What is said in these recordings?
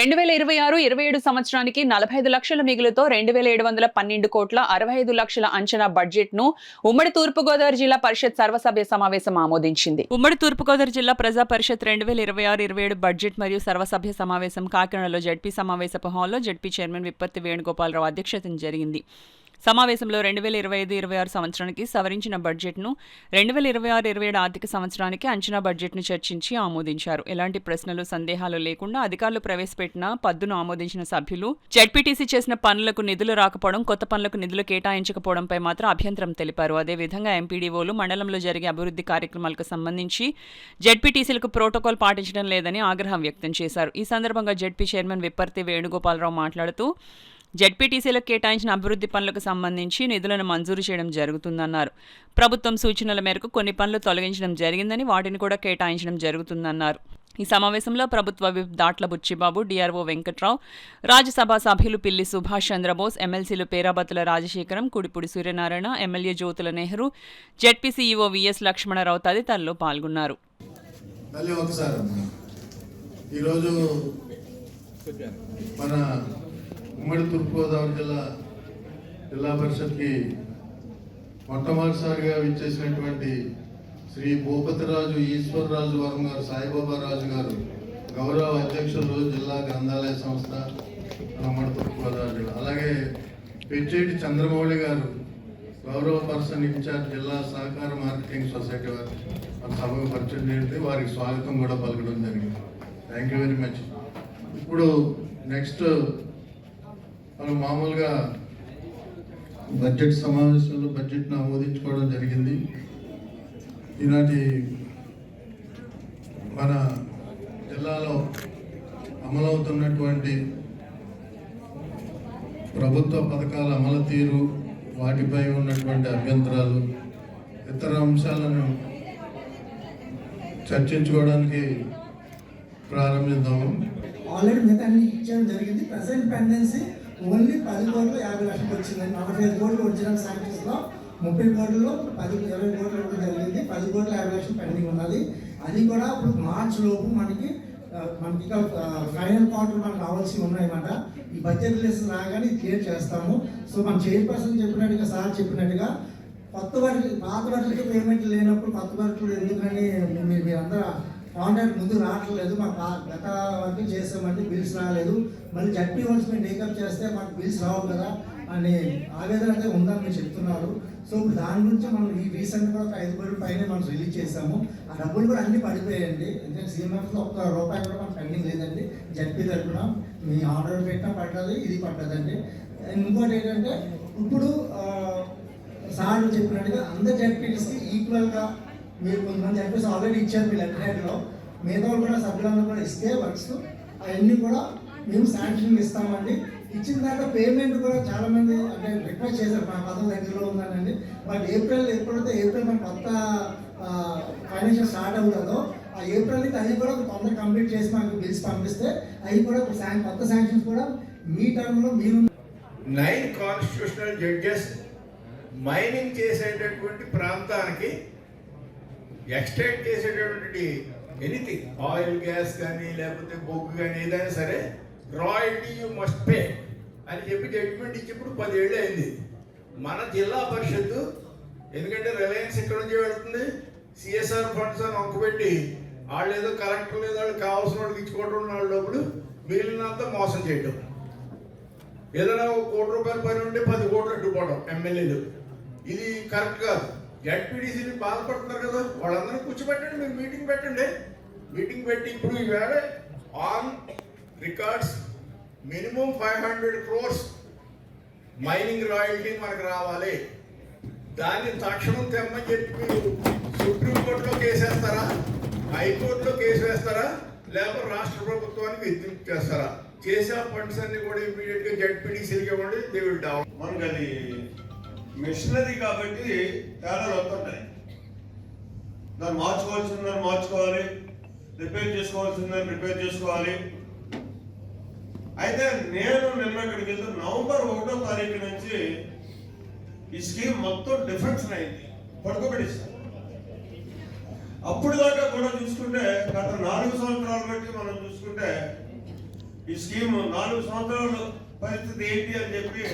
2026-27 సంవత్సరానికి 45 లక్షల మిగులుతో 2712 కోట్ల 65 లక్షల అంచనా బడ్జెట్ ను ఉమ్మడి తూర్పుగోదావరి జిల్లా పరిషత్ సర్వసభ్య సమావేశం ఆమోదించింది. ఉమ్మడి తూర్పుగోదావరి జిల్లా ప్రజా పరిషత్ 2026-27 బడ్జెట్ మరియు సర్వసభ్య సమావేశం కాకినాడలో జడ్పీ సమావేశపు హాల్లో జడ్పీ చైర్మన్ విప్పర్తి వేణుగోపాలరావు అధ్యక్షతన జరిగింది. సమావేశంలో 2025-26 సంవత్సరానికి సవరించిన బడ్జెట్ను 2026-27 ఆర్థిక సంవత్సరానికి అంచనా బడ్జెట్ను చర్చించి ఆమోదించారు. ఎలాంటి ప్రశ్నలు సందేహాలు లేకుండా అధికారులు ప్రవేశపెట్టిన పద్దును ఆమోదించిన సభ్యులు జడ్పీటీసీ చేసిన పనులకు నిధులు రాకపోవడం, కొత్త పనులకు నిధులు కేటాయించకపోవడంపై మాత్రం అభ్యంతరం తెలిపారు. అదేవిధంగా ఎంపీడీఓలు మండలంలో జరిగే అభివృద్ధి కార్యక్రమాలకు సంబంధించి జడ్పీటీసీలకు ప్రోటోకాల్ పాటించడం లేదని ఆగ్రహం వ్యక్తం చేశారు. ఈ సందర్భంగా జడ్పీ చైర్మన్ విప్పర్తి వేణుగోపాలరావు మాట్లాడుతూ జడ్పీటీసీలకు కేటాయించిన అభివృద్ధి పనులకు సంబంధించి నిధులను మంజూరు చేయడం జరుగుతుందన్నారు. ప్రభుత్వం సూచనల మేరకు కొన్ని పనులు తొలగించడం జరిగిందని వాటిని కూడా కేటాయించడం జరుగుతుందన్నారు. ఈ సమావేశంలో ప్రభుత్వ విప్ దాట్ల బుచ్చిబాబు, డిఆర్ఓ వెంకట్రావు, రాజ్యసభ సభ్యులు పిల్లి సుభాష్ చంద్రబోస్, ఎమ్మెల్సీలు Perabathula Rajasekharam, Kudipudi Suryanarayana, MLA Jyothula Nehru, ZP CEO VS Lakshmanarao తదితరులు పాల్గొన్నారు. ఉమ్మడి తూర్పుగోదావరి జిల్లా పరిషత్కి మొట్టమొదటిసారిగా విచ్చేసినటువంటి శ్రీ భూపతిరాజు ఈశ్వర్రాజు వర్మ గారు, సాయిబాబా రాజు గారు గౌరవ అధ్యక్షులు, జిల్లా గ్రంథాలయ సంస్థ ఉమ్మడి తూర్పుగోదావరి జిల్లా. అలాగే పెచ్చేటి చంద్రమౌళి గారు గౌరవ పర్సన్ ఇన్ఛార్జ్ జిల్లా సహకార మార్కెటింగ్ సొసైటీ వారు మన సభకు పరిచయం చేయండి. వారికి స్వాగతం కూడా పలకడం జరిగింది. Thank you very much. ఇప్పుడు నెక్స్ట్ మనం మామూలుగా బడ్జెట్ సమావేశంలో బడ్జెట్ను ఆమోదించుకోవడం జరిగింది. ఈనాటి మన జిల్లాలో అమలవుతున్నటువంటి ప్రభుత్వ పథకాల అమలు తీరు, వాటిపై ఉన్నటువంటి అభ్యంతరాలు, ఇతర అంశాలను చర్చించుకోవడానికి ప్రారంభిద్దాము. ఆల్రెడీ మిగతా అన్ని ఇచ్చడం జరిగింది. ప్రజెంట్ పెండెన్సీ ఓన్లీ 10 కోట్లు 50 లక్షలు వచ్చిందండి. 45 కోట్లు ఒరిజినల్ శాంక్షన్స్లో 30 కోట్లలో 20 కోట్లు ఇవ్వడం జరిగింది. 10 కోట్ల 50 లక్షలు పెండింగ్ ఉన్నది. అది కూడా ఇప్పుడు మార్చ్ లోపు మనకి ఫైనల్ క్వార్టర్ మనకు రావాల్సి ఉన్నాయన్నమాట. ఈ బడ్జెట్ లిస్ట్ రాగానే క్లియర్ చేస్తాము. సో మన చైర్పర్సన్ చెప్పినట్టుగా, సార్ చెప్పినట్టుగా కొత్త వాటికి, పాత వాటికి పేమెంట్ లేనప్పుడు కొత్త వాటికి ఎందుకని మీరందరూ కాంట్రాక్ట్ ముందు రావట్లేదు. మాకు గత వర్క్ చేసామంటే బిల్స్ రాలేదు, మళ్ళీ జడ్పీ వర్క్స్ మేము టేకప్ చేస్తే మాకు బిల్స్ రావు కదా అని ఆవేదన అయితే ఉందని మీరు చెప్తున్నారు. సో ఇప్పుడు దాని గురించి మనం ఈ రీసెంట్గా ఒక 5 కోట్ల పైన మనం రిలీజ్ చేసాము. ఆ డబ్బులు కూడా అన్ని పడిపోయాయండి. ఎందుకంటే సీఎంఎఫ్లో ఒక్క రూపాయి కూడా మనకు పెండింగ్ లేదండి. జడ్పీ తరఫున మీ ఆర్డర్ పెట్టినా పడ్డది, ఇది పడ్డదండి. ఇంకోటి ఏంటంటే ఇప్పుడు సార్ చెప్పినట్టుగా అందరు జడ్పీటీస్కి ఈక్వల్గా మీరు కొంతమంది జడ్పీస్ ఆల్రెడీ ఇచ్చారు మీ లెటర్లో, మిగతా కూడా సభ్యులను కూడా ఇస్తే వర్క్స్ అవన్నీ కూడా మేము శాంక్షన్ ఇస్తామండి. ఇచ్చిన తర్వాత పేమెంట్ కూడా చాలామంది అంటే రిక్వెస్ట్ చేశారు, మా పదవి దగ్గరలో ఉందనండి. బట్ ఎప్పుడైతే ఏప్రిల్ మన కొత్త ఫైనాన్షియల్ స్టార్ట్ అవుతుందో ఆ ఏప్రిల్కి అవి కూడా తొందరగా కంప్లీట్ చేసి మాకు బిల్స్ పంపిస్తే అవి కూడా కొత్త శాంక్షన్స్ కూడా మీ టర్మ్లో మీరు 9 కాన్స్టిట్యూషనల్ జడ్జెస్ మైనింగ్ చేసేటటువంటి ప్రాంతానికి ఎక్స్ట్రాక్ట్ చేసేటటువంటి ఎనీథింగ్, ఆయిల్, గ్యాస్ కానీ లేకపోతే బొగ్గు కానీ ఏదైనా సరే రాయల్టీ యూ మస్ట్ పే అని చెప్పి జడ్జిమెంట్ ఇచ్చినప్పుడు 10 ఏళ్ళు అయింది. మన జిల్లా పరిషత్తు ఎందుకంటే రిలయన్స్ ఇక్కడ నుంచి వెళ్తుంది, సిఎస్ఆర్ ఫండ్స్ అని ఒక్కబెట్టి వాళ్ళు ఏదో కలెక్టర్ ఏదో వాళ్ళు కావాల్సిన వాళ్ళకి ఇచ్చుకోవడం, వాళ్ళ డబ్బులు మిగిలినంత మోసం చేయడం. ఏదైనా ₹1 కోటి పని ఉంటే 10 కోట్లు అడ్డుకోవడం ఎమ్మెల్యేలు. ఇది కరెక్ట్ కాదు. జడ్పీటీసీని బాధపడుతున్నారు కదా, వాళ్ళందరూ కూర్చోబెట్టండి, మీరు మీటింగ్ పెట్టండి. మీటింగ్ పెట్టి ఇప్పుడు ఈవేళ on records minimum 500 crores mining royalty మనకు రావాలి. దాన్ని తక్షణం తెమ్మని చెప్పి మీరు సుప్రీంకోర్టులో కేసు వేస్తారా, హైకోర్టులో కేసు వేస్తారా, లేకపోతే రాష్ట్ర ప్రభుత్వానికి విజ్ఞప్తి చేస్తారా? చేసే ఫండ్స్ అన్ని కూడా ఇమీడియట్గా జడ్పీటీసీలకి ఇవ్వండి. They will down. మనకు అది మిషనరీ కాబట్టి తేడాలు వస్తుంటాయి. దాన్ని మార్చుకోవాల్సిందని మార్చుకోవాలి, రిపేర్ చేసుకోవాల్సిందని రిపేర్ చేసుకోవాలి. అయితే నేను నిన్న ఇక్కడికి వెళ్తే నవంబర్ 1వ తారీఖు నుంచి ఈ స్కీమ్ మొత్తం డిఫెక్షన్ అయింది, పడుకోబెట్టిస్తాను. అప్పుడు దాకా కూడా చూసుకుంటే గత 4 సంవత్సరాలు బట్టి మనం చూసుకుంటే ఈ స్కీమ్ 4 సంవత్సరాల పరిస్థితి ఏంటి అని చెప్పి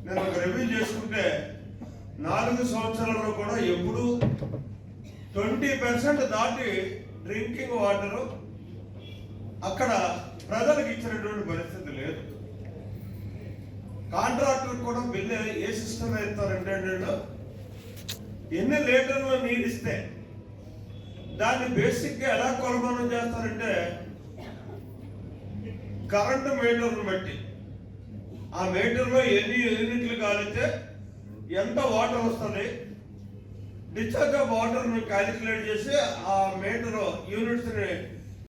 నేను ఒక రివ్యూ చేసుకుంటే 4 సంవత్సరాల్లో కూడా ఎప్పుడు 20% దాటి డ్రింకింగ్ వాటర్ అక్కడ ప్రజలకు ఇచ్చినటువంటి పరిస్థితి లేదు. కాంట్రాక్టర్ కూడా బిల్లు ఏ సిస్టమ్ వేస్తారంటే ఎన్ని లీటర్లు నీరు ఇస్తే దాన్ని బేసిక్గా ఎలా కొలమానం చేస్తారంటే కరెంటు మీటర్ను బట్టి ఆ మీటర్లో ఎన్ని యూనిట్లు కాలితే ఎంత వాటర్ వస్తుంది, డిశ్చార్జ్ ఆఫ్ వాటర్ని క్యాలిక్యులేట్ చేసి ఆ మీటర్ యూనిట్స్ని